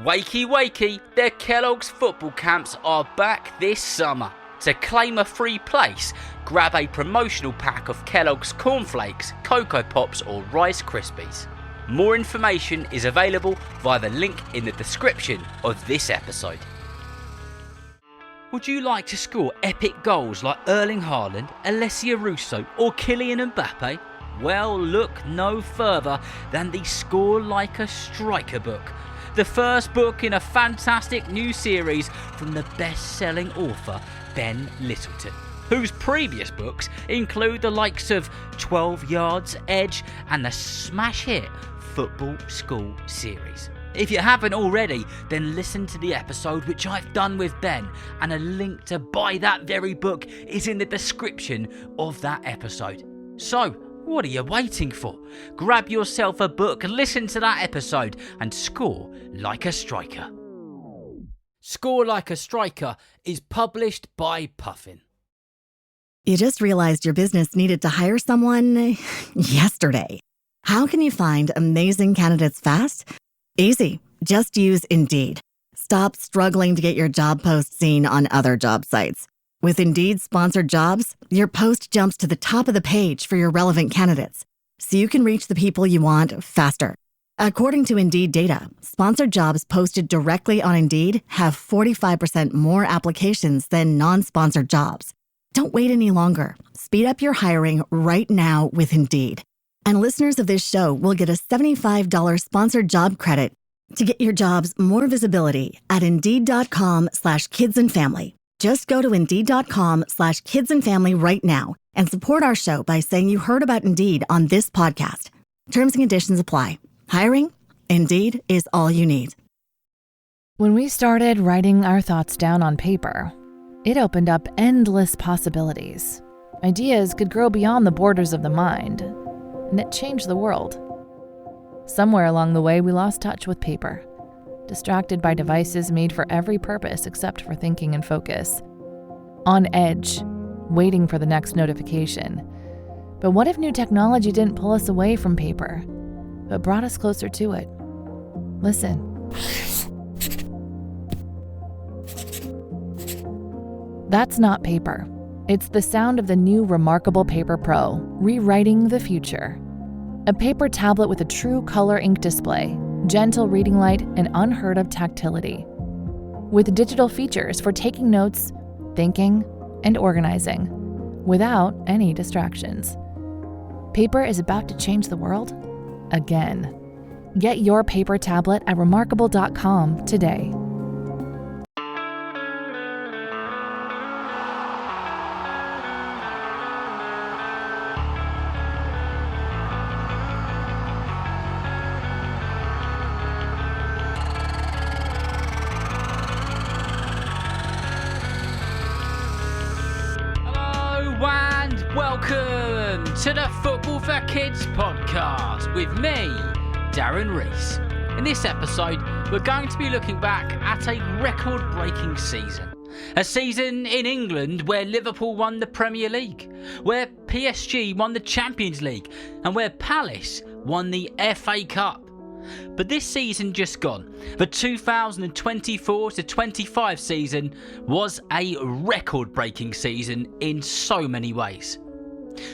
Wakey wakey, the Kellogg's football camps are back this summer. To claim a free place, grab a promotional pack of Kellogg's cornflakes, Cocoa Pops or Rice Krispies. More information is available via the link in the description of this episode. Would you like to score epic goals like Erling Haaland, Alessia Russo or Kylian Mbappe? Well, look no further than the Score Like a Striker book. The first book in a fantastic new series from the best-selling author Ben Littleton, whose previous books include the likes of 12 Yards, Edge and the smash hit Football School series. If you haven't already, then listen to the episode which I've done with Ben, and a link to buy that very book is in the description of that episode. So, what are you waiting for? Grab yourself a book, listen to that episode, and score like a striker. Score Like a Striker is published by Puffin. You just realized your business needed to hire someone yesterday. How can you find amazing candidates fast? Easy. Just use Indeed. Stop struggling to get your job post seen on other job sites. With Indeed sponsored jobs, your post jumps to the top of the page for your relevant candidates, so you can reach the people you want faster. According to Indeed data, sponsored jobs posted directly on Indeed have 45% more applications than non-sponsored jobs. Don't wait any longer. Speed up your hiring right now with Indeed. And listeners of this show will get a $75 sponsored job credit to get your jobs more visibility at Indeed.com/kidsandfamily. Just go to Indeed.com/kidsandfamily right now and support our show by saying you heard about Indeed on this podcast. Terms and conditions apply. Hiring? Indeed is all you need. When we started writing our thoughts down on paper, it opened up endless possibilities. Ideas could grow beyond the borders of the mind, and it changed the world. Somewhere along the way, we lost touch with paper, distracted by devices made for every purpose except for thinking and focus. On edge, waiting for the next notification. But what if new technology didn't pull us away from paper, but brought us closer to it? Listen. That's not paper. It's the sound of the new Remarkable Paper Pro, rewriting the future. A paper tablet with a true color ink display, gentle reading light, and unheard of tactility. With digital features for taking notes, thinking, and organizing, without any distractions. Paper is about to change the world again. Get your paper tablet at remarkable.com today. And welcome to the Football for Kids podcast with me, Darren Rees. In this episode, we're going to be looking back at a record-breaking season. A season in England where Liverpool won the Premier League, where PSG won the Champions League, and where Palace won the FA Cup. But this season just gone, the 2024-25 season was a record-breaking season in so many ways.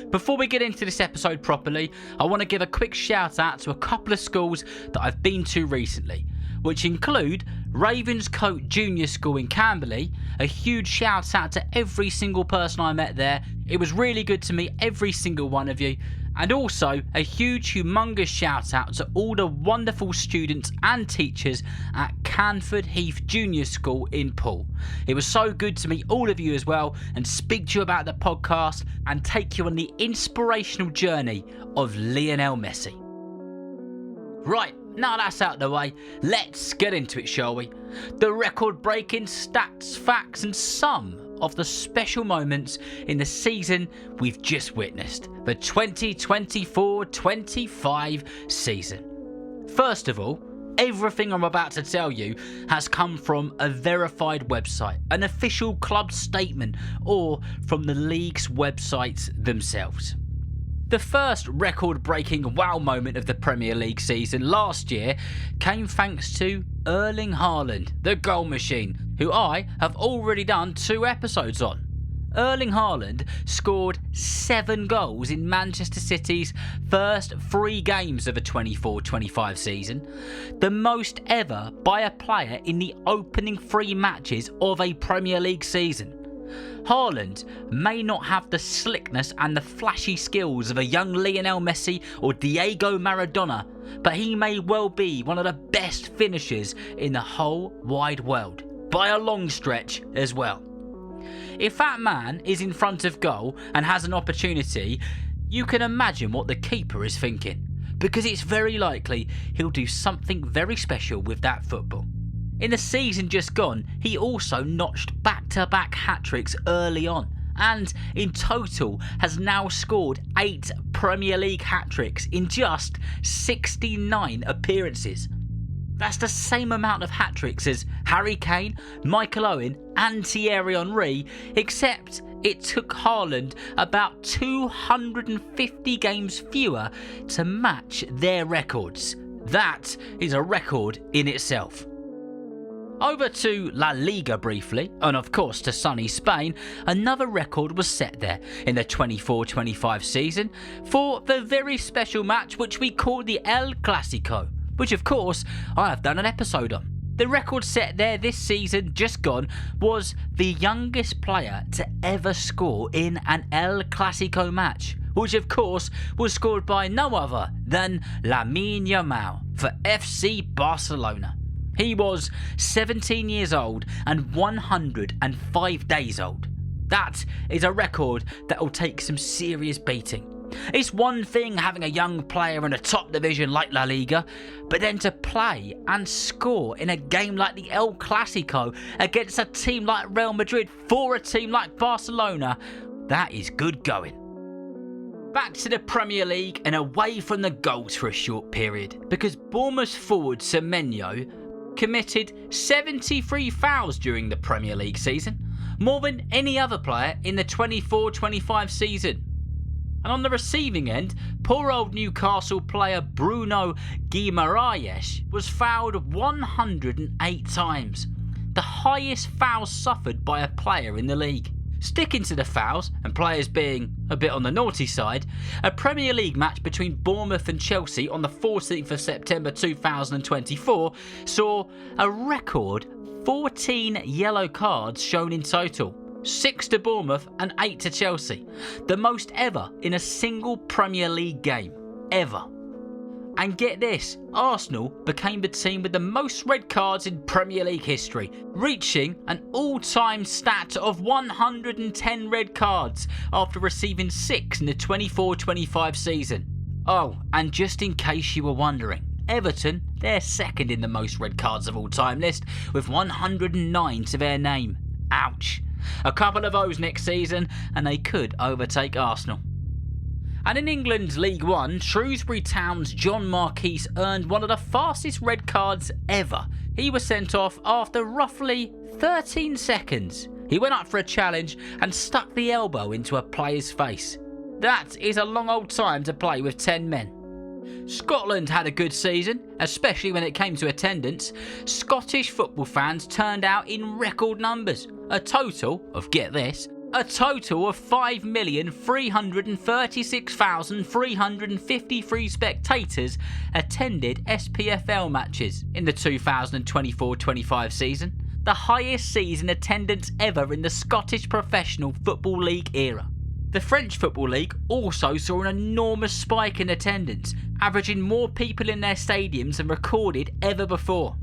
Before we get into this episode properly, I want to give a quick shout out to a couple of schools that I've been to recently, which include Ravenscote Junior School in Camberley. A huge shout out to every single person I met there. It was really good to meet every single one of you. And also a huge, humongous shout out to all the wonderful students and teachers at Canford Heath Junior School in Poole. It was so good to meet all of you as well and speak to you about the podcast and take you on the inspirational journey of Lionel Messi. Right, now that's out of the way, let's get into it, shall we? The record-breaking stats, facts and some of the special moments in the season we've just witnessed, the 2024-25 season. First of all, everything I'm about to tell you has come from a verified website, an official club statement, or from the league's websites themselves. The first record-breaking wow moment of the Premier League season last year came thanks to Erling Haaland, the goal machine, who I have already done 2 episodes on. Erling Haaland scored 7 goals in Manchester City's first 3 games of a 24-25 season, the most ever by a player in the opening 3 matches of a Premier League season. Haaland may not have the slickness and the flashy skills of a young Lionel Messi or Diego Maradona, but he may well be one of the best finishers in the whole wide world, by a long stretch as well. If that man is in front of goal and has an opportunity, you can imagine what the keeper is thinking, because it's very likely he'll do something very special with that football. In the season just gone, he also notched back-to-back hat-tricks early on, and in total has now scored 8 Premier League hat-tricks in just 69 appearances. That's the same amount of hat-tricks as Harry Kane, Michael Owen and Thierry Henry, except it took Haaland about 250 games fewer to match their records. That is a record in itself. Over to La Liga briefly, and of course to sunny Spain, another record was set there in the 24-25 season for the very special match which we call the El Clásico, which of course I have done an episode on. The record set there this season just gone was the youngest player to ever score in an El Clásico match, which of course was scored by no other than Lamine Yamal for FC Barcelona. He was 17 years old and 105 days old. That is a record that will take some serious beating. It's one thing having a young player in a top division like La Liga, but then to play and score in a game like the El Clásico against a team like Real Madrid for a team like Barcelona, that is good going. Back to the Premier League and away from the goals for a short period, because Bournemouth forward Semenyo committed 73 fouls during the Premier League season, more than any other player in the 24-25 season. And on the receiving end, poor old Newcastle player Bruno Guimaraes was fouled 108 times, the highest fouls suffered by a player in the league. Sticking to the fouls, and players being a bit on the naughty side, a Premier League match between Bournemouth and Chelsea on the 14th of September 2024 saw a record 14 yellow cards shown in total, 6 to Bournemouth and 8 to Chelsea, the most ever in a single Premier League game, ever. And get this, Arsenal became the team with the most red cards in Premier League history, reaching an all-time stat of 110 red cards after receiving 6 in the 24-25 season. Oh, and just in case you were wondering, Everton, they're second in the most red cards of all time list with 109 to their name. Ouch. A couple of those next season and they could overtake Arsenal. And in England's League One, Shrewsbury Town's John Marquise earned one of the fastest red cards ever. He was sent off after roughly 13 seconds. He went up for a challenge and stuck the elbow into a player's face. That is a long old time to play with 10 men. Scotland had a good season, especially when it came to attendance. Scottish football fans turned out in record numbers. A total of, get this, a total of 5,336,353 spectators attended SPFL matches in the 2024-25 season, the highest season attendance ever in the Scottish Professional Football League era. The French Football League also saw an enormous spike in attendance, averaging more people in their stadiums than recorded ever before.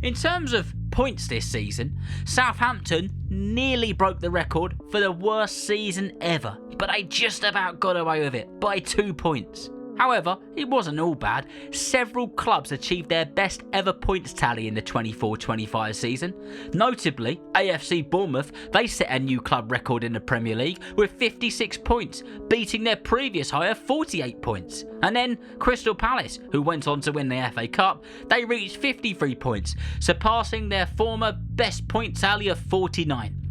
In terms of points this season, Southampton nearly broke the record for the worst season ever, but they just about got away with it by 2 points. However, it wasn't all bad. Several clubs achieved their best ever points tally in the 24-25 season. Notably, AFC Bournemouth, they set a new club record in the Premier League with 56 points, beating their previous high of 48 points. And then Crystal Palace, who went on to win the FA Cup, they reached 53 points, surpassing their former best point tally of 49.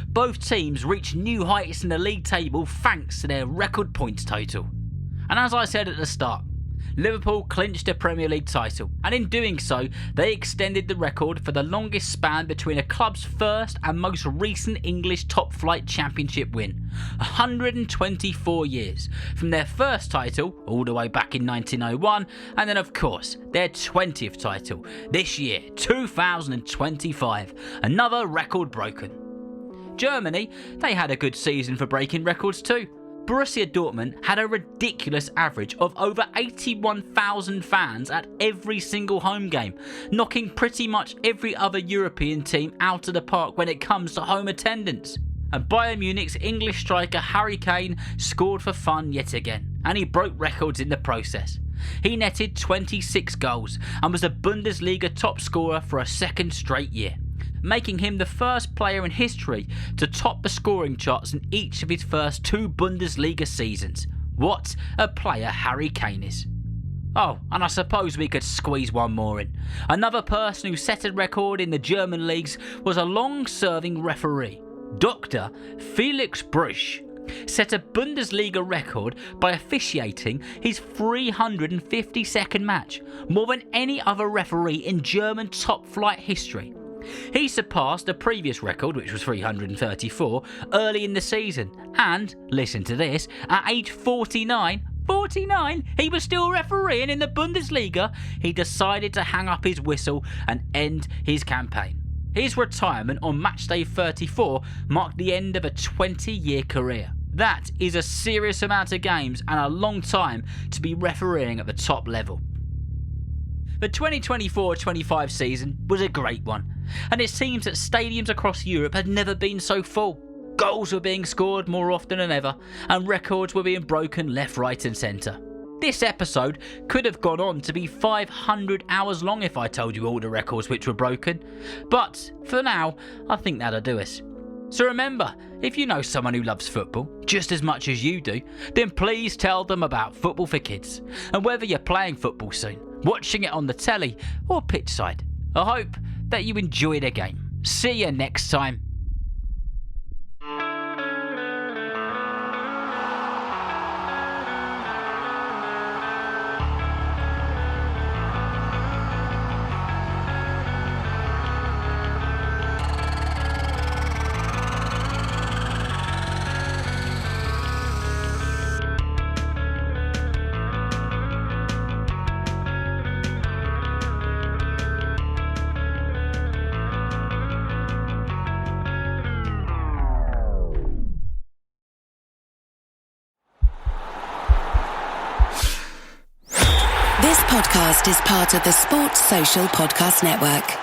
Both teams reached new heights in the league table thanks to their record points total. And as I said at the start, Liverpool clinched a Premier League title, and in doing so, they extended the record for the longest span between a club's first and most recent English top-flight championship win. 124 years, from their first title, all the way back in 1901, and then of course, their 20th title, this year, 2025, another record broken. Germany, they had a good season for breaking records too. Borussia Dortmund had a ridiculous average of over 81,000 fans at every single home game, knocking pretty much every other European team out of the park when it comes to home attendance. And Bayern Munich's English striker Harry Kane scored for fun yet again, and he broke records in the process. He netted 26 goals and was the Bundesliga top scorer for a second straight year, making him the first player in history to top the scoring charts in each of his first 2 Bundesliga seasons. What a player Harry Kane is. Oh, and I suppose we could squeeze one more in. Another person who set a record in the German leagues was a long-serving referee. Dr. Felix Brusch set a Bundesliga record by officiating his 352nd match, more than any other referee in German top-flight history. He surpassed the previous record, which was 334, early in the season, and, listen to this, at age 49, he was still refereeing in the Bundesliga. He decided to hang up his whistle and end his campaign. His retirement on matchday 34 marked the end of a 20-year career. That is a serious amount of games and a long time to be refereeing at the top level. The 2024-25 season was a great one, and it seems that stadiums across Europe had never been so full. Goals were being scored more often than ever, and records were being broken left, right and centre. This episode could have gone on to be 500 hours long if I told you all the records which were broken, but for now, I think that'll do us. So remember, if you know someone who loves football just as much as you do, then please tell them about Football for Kids, and whether you're playing football soon, watching it on the telly or pitchside, I hope that you enjoy the game. See you next time. This podcast is part of the Sports Social Podcast Network.